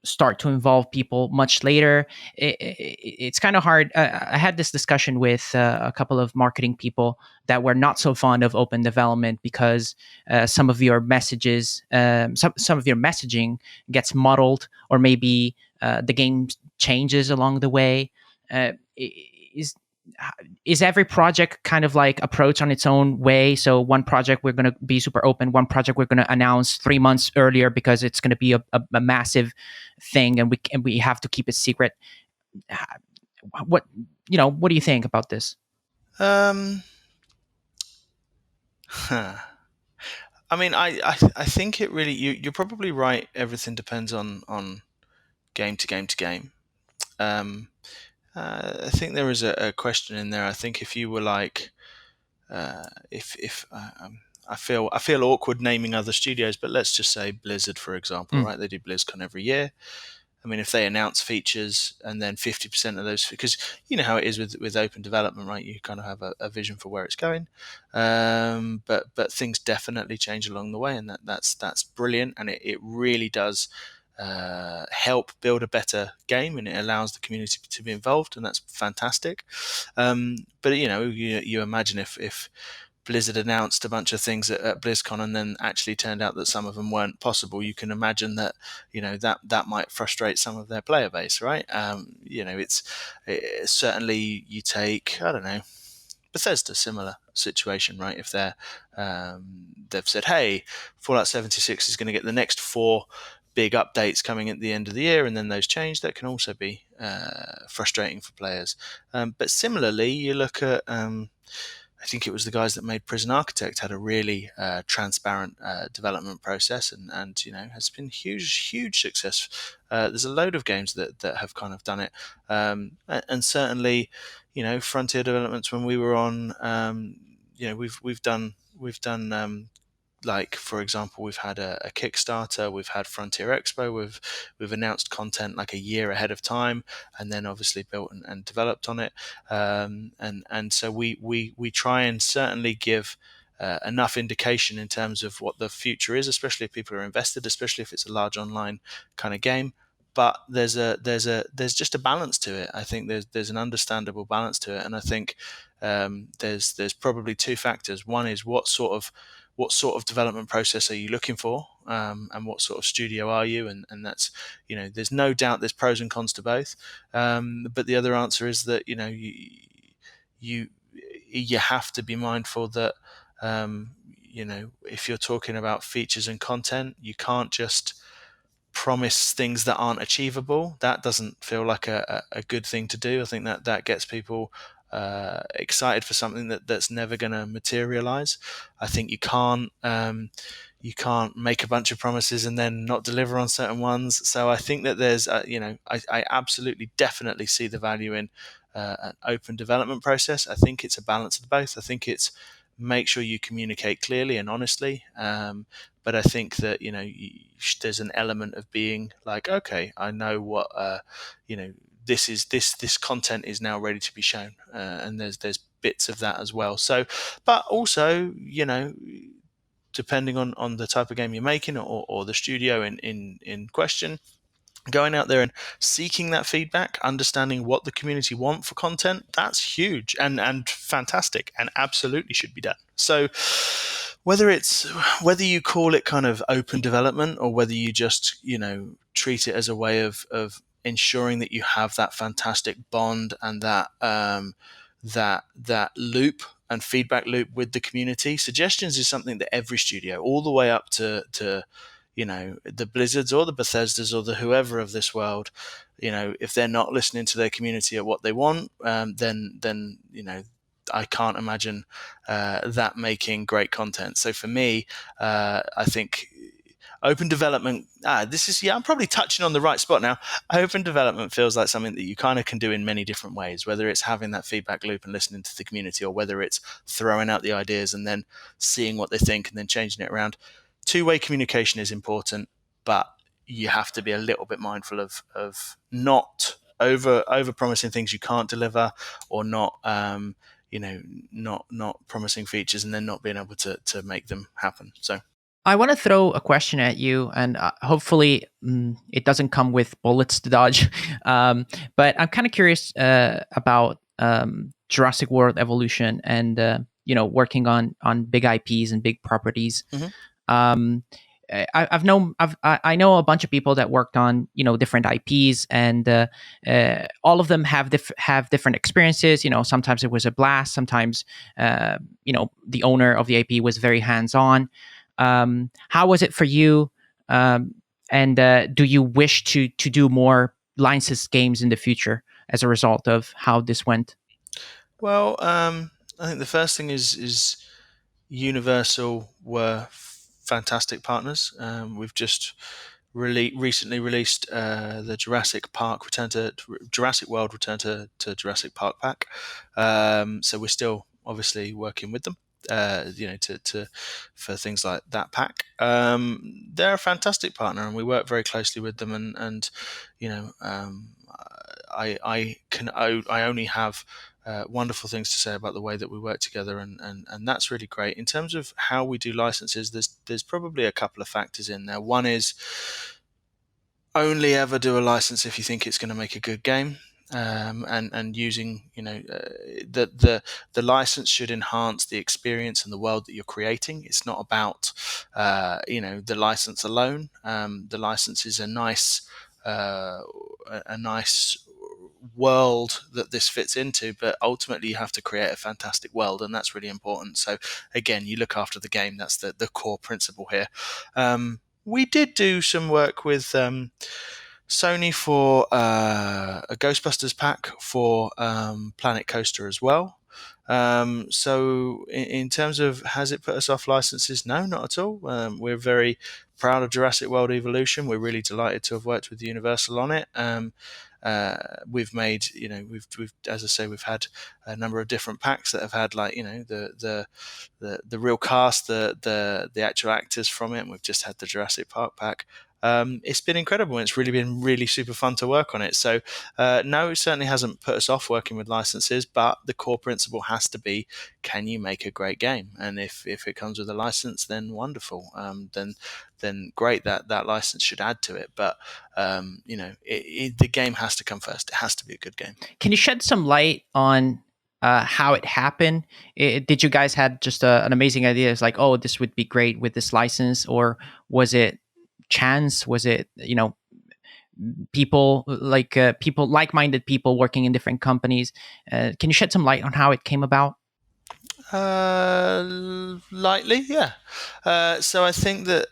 start to involve people much later. It's kind of hard. I had this discussion with a couple of marketing people that were not so fond of open development because some of your messages, some of your messaging gets muddled, or maybe the game changes along the way. Is every project kind of like approach on its own way? So one project we're going to be super open, one project we're going to announce 3 months earlier because it's going to be a massive thing, and we have to keep it secret. What do you think about this? Huh. I mean, I think it really, you're probably right. Everything depends on game to game to game. I think there is a question in there. I think if you were like, if I feel awkward naming other studios, but let's just say Blizzard, for example, right? They do BlizzCon every year. I mean, if they announce features and then 50% of those, because you know how it is with open development, right? You kind of have a vision for where it's going, but things definitely change along the way, and that's brilliant, and it really does help build a better game, and it allows the community to be involved, and that's fantastic. But you imagine if Blizzard announced a bunch of things at BlizzCon and then actually turned out that some of them weren't possible, you can imagine that that might frustrate some of their player base, right? It's certainly, you take, I don't know, Bethesda, similar situation, right? If they've said, hey, Fallout 76 is going to get the next 4 big updates coming at the end of the year, and then those change, that can also be frustrating for players. But similarly, you look at I think it was the guys that made Prison Architect had a really transparent development process, and has been huge success. There's a load of games that have kind of done it, and certainly, Frontier Developments, when we were on, we've done like, for example, we've had a Kickstarter, we've had Frontier Expo, we've announced content like a year ahead of time, and then obviously built and developed on it. And so we try and certainly give enough indication in terms of what the future is, especially if people are invested, especially if it's a large online kind of game. But there's just a balance to it. I think there's an understandable balance to it, and I think there's probably 2 factors. One is what sort of development process are you looking for, and what sort of studio are you, and that's, there's no doubt there's pros and cons to both, but the other answer is that you have to be mindful that if you're talking about features and content, you can't just promise things that aren't achievable. That doesn't feel like a good thing to do. I think that gets people excited for something that's never going to materialize. I think you can't make a bunch of promises and then not deliver on certain ones. So I think that there's I absolutely definitely see the value in an open development process. I think it's a balance of both. I think it's make sure you communicate clearly and honestly. But I think that there's an element of being like, okay, I know what this content is now ready to be shown, and there's bits of that as well. So, but also, depending on the type of game you're making, or the studio in question, going out there and seeking that feedback, understanding what the community want for content, that's huge and fantastic, and absolutely should be done. So whether you call it kind of open development, or whether you just treat it as a way of ensuring that you have that fantastic bond and that loop and feedback loop with the community. Suggestions is something that every studio, all the way up to the Blizzards or the Bethesdas or the whoever of this world, if they're not listening to their community at what they want, then I can't imagine that making great content. So for me, I think open development, I'm probably touching on the right spot now. Open development feels like something that you kind of can do in many different ways, whether it's having that feedback loop and listening to the community, or whether it's throwing out the ideas and then seeing what they think and then changing it around. Two-way communication is important, but you have to be a little bit mindful of not over promising things you can't deliver, or not not promising features and then not being able to make them happen. So I want to throw a question at you, and hopefully it doesn't come with bullets to dodge. But I'm kind of curious about Jurassic World Evolution, and working on big IPs and big properties. mm-hmm. Um, I know a bunch of people that worked on different IPs, and all of them have different experiences. Sometimes it was a blast. Sometimes the owner of the IP was very hands on. How was it for you? And do you wish to do more licensed games in the future as a result of how this went? Well, I think the first thing is Universal were fantastic partners. We've just recently released the Jurassic World Return to Jurassic Park pack. So we're still obviously working with them. To for things like that pack. They're a fantastic partner, and we work very closely with them. And I only have wonderful things to say about the way that we work together, and that's really great. In terms of how we do licenses, there's probably a couple of factors in there. One is, only ever do a license if you think it's going to make a good game. And using the license should enhance the experience and the world that you're creating. It's not about the license alone. The license is a nice world that this fits into, but ultimately you have to create a fantastic world, and that's really important. So again, you look after the game. That's the core principle here. We did do some work with Sony for a Ghostbusters pack for Planet Coaster as well. So in terms of, has it put us off licenses? No, not at all. We're very proud of Jurassic World Evolution. We're really delighted to have worked with Universal on it. We've made, we've as I say, we've had a number of different packs that have had, like, the real cast, the actual actors from it. And we've just had the Jurassic Park pack. It's been incredible, and it's really been really super fun to work on it. So no, it certainly hasn't put us off working with licenses, but the core principle has to be, can you make a great game? And if it comes with a license, then wonderful. Then great, that license should add to it. But the game has to come first. It has to be a good game. Can you shed some light on how it happened? Did you guys had just an amazing idea? It's like, oh, this would be great with this license, or was it chance? Was it people like-minded people working in different companies? Can you shed some light on how it came about? Lightly, yeah. So I think that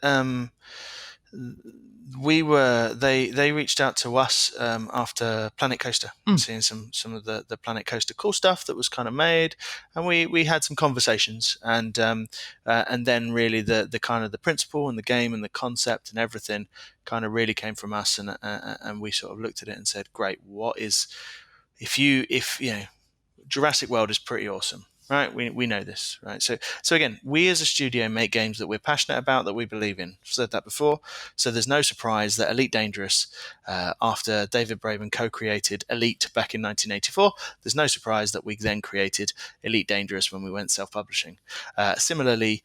they reached out to us after Planet Coaster, seeing some of the Planet Coaster cool stuff that was kind of made, and we had some conversations, and then really the kind of the principle and the game and the concept and everything kind of really came from us, and we sort of looked at it and said, great, what is, if Jurassic World is pretty awesome. right? We know this, right? So again, we as a studio make games that we're passionate about, that we believe in. I've said that before. So there's no surprise that Elite Dangerous, after David Braben co-created Elite back in 1984, there's no surprise that we then created Elite Dangerous when we went self-publishing. Similarly,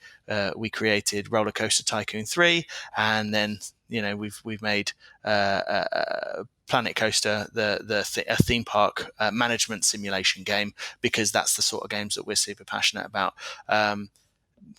we created Roller Coaster Tycoon 3, and then we've made Planet Coaster, a theme park management simulation game, because that's the sort of games that we're super passionate about.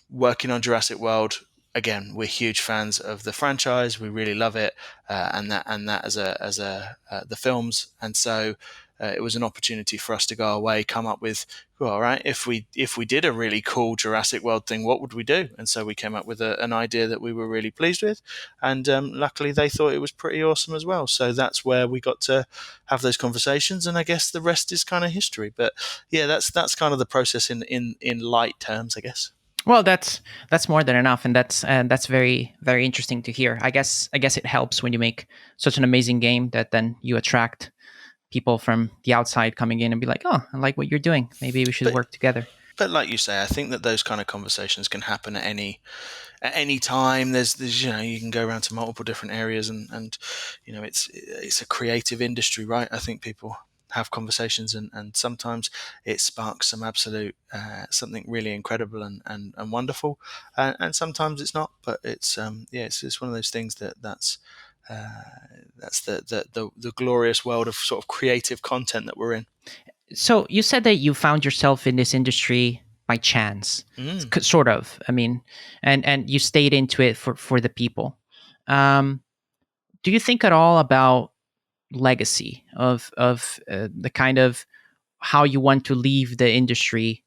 Working on Jurassic World, again, we're huge fans of the franchise. We really love it, and that as the films, and so it was an opportunity for us to go away, come up with, well, all right, if we did a really cool Jurassic World thing, what would we do? And so we came up with an idea that we were really pleased with, and luckily they thought it was pretty awesome as well. So that's where we got to have those conversations, and I guess the rest is kind of history. But yeah, that's kind of the process in light terms, I guess. Well, that's more than enough, and that's very, very interesting to hear. I guess it helps when you make such an amazing game that then you attract people from the outside coming in and be like, "Oh, I like what you're doing. Maybe we should But work together." but like you say, I think that those kind of conversations can happen at any time. There's you can go around to multiple different areas, and it's a creative industry, right? I think people have conversations, and sometimes it sparks some absolute something really incredible and wonderful, and sometimes it's not. But it's it's one of those things that's the glorious world of sort of creative content that we're in. So you said that you found yourself in this industry by chance, Mm. sort of. I mean, and you stayed into it for the people. Um, do you think at all about legacy of the kind of how you want to leave the industry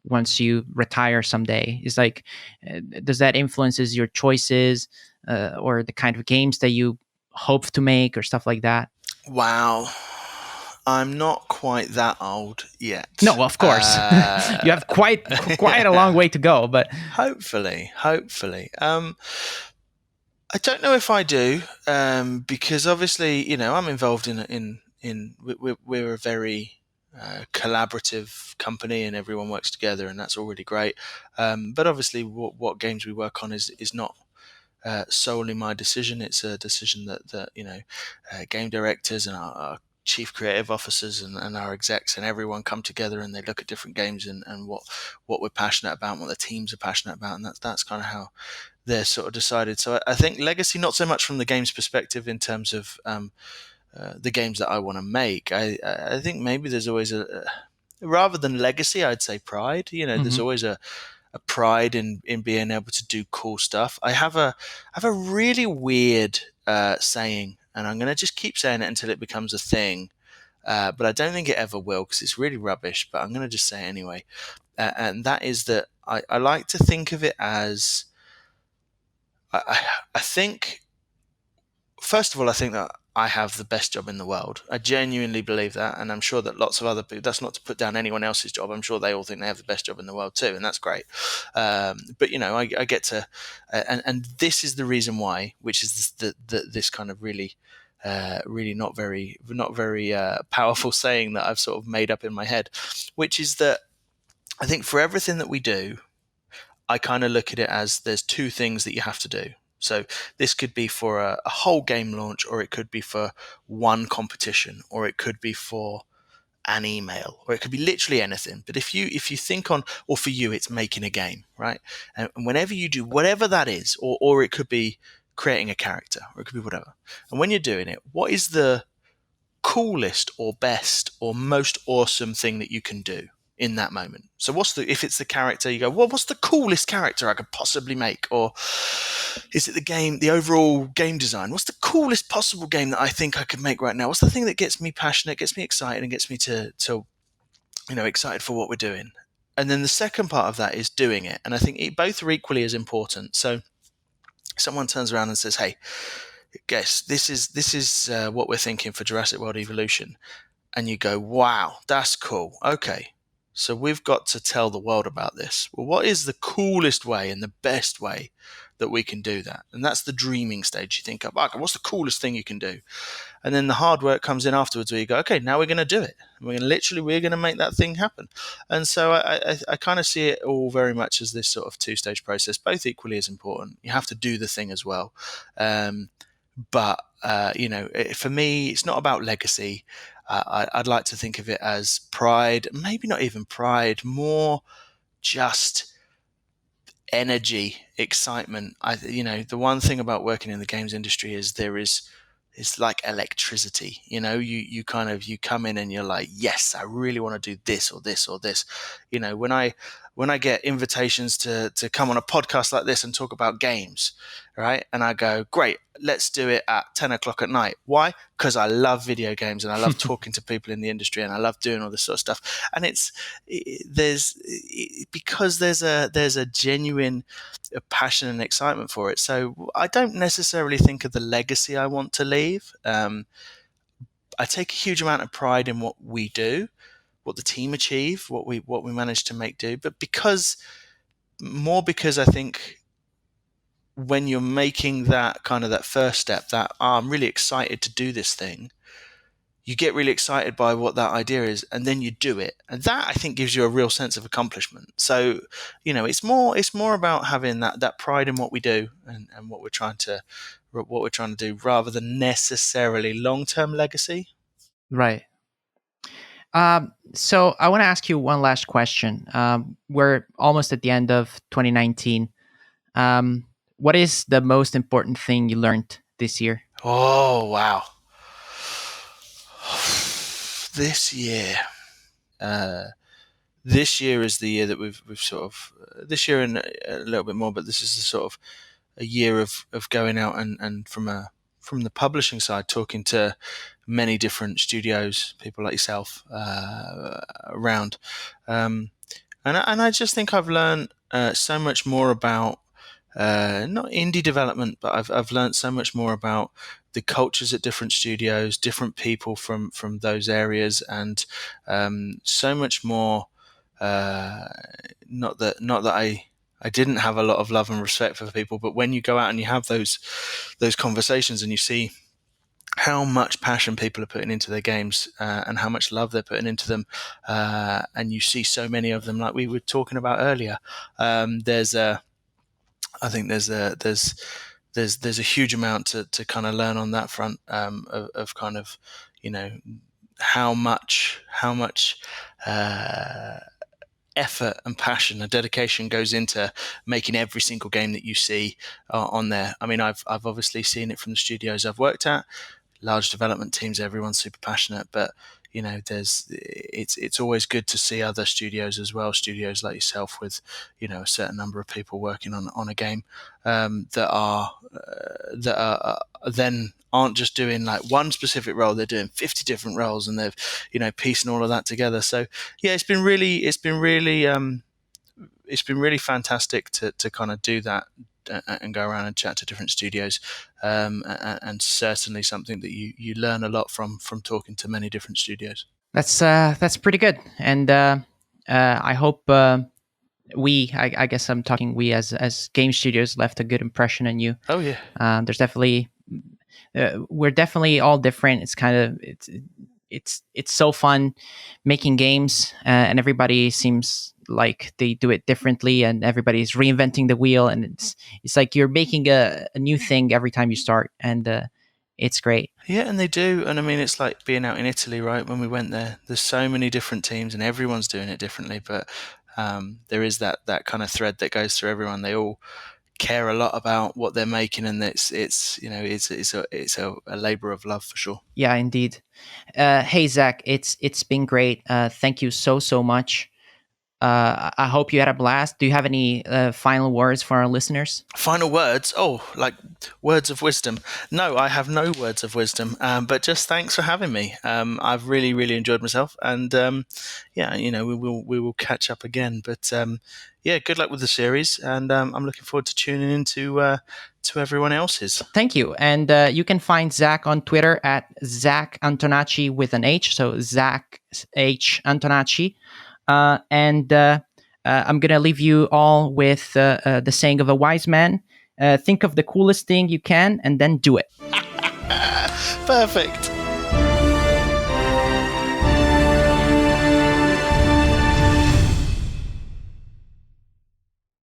once you retire someday? Is like, does that influences your choices or the kind of games that you hope to make or stuff like that? Wow. I'm not quite that old yet. No, of course. You have quite a long way to go, but Hopefully. I don't know if I do, because obviously, I'm involved we're a very collaborative company, and everyone works together, and that's all really great. But obviously, what games we work on is not solely my decision. It's a decision that game directors and our chief creative officers and our execs and everyone come together, and they look at different games and what we're passionate about and what the teams are passionate about, and that's kind of how they're sort of decided. So I think legacy, not so much from the game's perspective in terms of the games that I want to make. I think maybe there's always rather than legacy, I'd say pride. There's Mhm. always a pride in being able to do cool stuff. I have a really weird saying, and I'm going to just keep saying it until it becomes a thing. But I don't think it ever will, because it's really rubbish. But I'm going to just say it anyway, and that is that I like to think of it as I think, first of all, I think that I have the best job in the world. I genuinely believe that, and I'm sure that lots of other people. That's not to put down anyone else's job. I'm sure they all think they have the best job in the world too, and that's great. But I get to, and this is the reason why, which is this kind of really not very powerful saying that I've sort of made up in my head, which is that I think for everything that we do, I kind of look at it as there's two things that you have to do. So this could be for a whole game launch, or it could be for one competition, or it could be for an email, or it could be literally anything. But if you think on, or for you, it's making a game, right? And whenever you do whatever that is, or it could be creating a character, or it could be whatever. And when you're doing it, what is the coolest or best or most awesome thing that you can do in that moment? So if it's the character, you go, well, what's the coolest character I could possibly make? Or is it the overall game design? What's the coolest possible game that I think I could make right now? What's the thing that gets me passionate, gets me excited, and gets me to excited for what we're doing? And then the second part of that is doing it. And I think both are equally as important. So someone turns around and says, hey, guess this is what we're thinking for Jurassic World Evolution. And you go, wow, that's cool. Okay, so we've got to tell the world about this. Well, what is the coolest way and the best way that we can do that. And that's the dreaming stage. You think, okay, what's the coolest thing you can do? And then the hard work comes in afterwards where you go, okay, now we're going to do it. We're going to make that thing happen. And so I kind of see it all very much as this sort of two-stage process, both equally as important. You have to do the thing as well. But for me, it's not about legacy. I'd like to think of it as pride, maybe not even pride, more just energy, excitement. The one thing about working in the games industry is it's like electricity. You come in and you're like, yes, I really want to do this or this or this. When I get invitations to come on a podcast like this and talk about games, right? And I go, great, let's do it at 10 o'clock at night. Why? Because I love video games and I love talking to people in the industry and I love doing all this sort of stuff. And because there's a genuine passion and excitement for it. So I don't necessarily think of the legacy I want to leave. I take a huge amount of pride in what we do, what the team achieve, what we manage to make do. But because I think when you're making that first step, that I'm really excited to do this thing, you get really excited by what that idea is, and then you do it, and that I think gives you a real sense of accomplishment. So, it's more about having that pride in what we do and what we're trying to do, rather than necessarily long-term legacy. Right. So I want to ask you one last question. We're almost at the end of 2019. What is the most important thing you learned this year? Oh, wow. This year. This year is the year that we've sort of this year and a little bit more, but this is a sort of a year of going out and from the publishing side, talking to many different studios, people like yourself around, and I just think I've learned so much more about not indie development, but I've learned so much more about the cultures at different studios, different people from those areas, and so much more. Not that I didn't have a lot of love and respect for people, but when you go out and you have those conversations and you see how much passion people are putting into their games and how much love they're putting into them, and you see so many of them, like we were talking about earlier. I think there's a huge amount to kind of learn on that front, of kind of, how much effort and passion and dedication goes into making every single game that you see on there. I mean, I've obviously seen it from the studios I've worked at, large development teams, everyone's super passionate, but it's always good to see other studios as well, studios like yourself with a certain number of people working on a game, that are then aren't just doing like one specific role, they're doing 50 different roles, and they've piecing all of that together. So yeah, it's been really fantastic to kind of do that and go around and chat to different studios, and certainly something that you learn a lot from talking to many different studios. That's pretty good, and I hope I guess I'm talking we as game studios left a good impression on you. Oh yeah. There's definitely we're definitely all different. It's kind of it's so fun making games, and everybody seems like they do it differently, and everybody's reinventing the wheel, and it's like you're making a new thing every time you start, and it's great. Yeah, and they do. And I mean, it's like being out in Italy, right? When we went there, there's so many different teams and everyone's doing it differently, but there is that kind of thread that goes through everyone. They all care a lot about what they're making, and it's a labor of love for sure. Yeah, indeed. Hey Zach, it's been great. Thank you so much. I hope you had a blast. Do you have any final words for our listeners? Final words? Oh, like words of wisdom. No, I have no words of wisdom, but just thanks for having me. I've really enjoyed myself, and yeah, we will catch up again. But yeah, good luck with the series, and I'm looking forward to tuning into to everyone else's. Thank you. And you can find Zac on Twitter at Zac Antonaci with an H, so Zac H Antonaci. And I'm going to leave you all with the saying of a wise man. Think of the coolest thing you can and then do it. Perfect.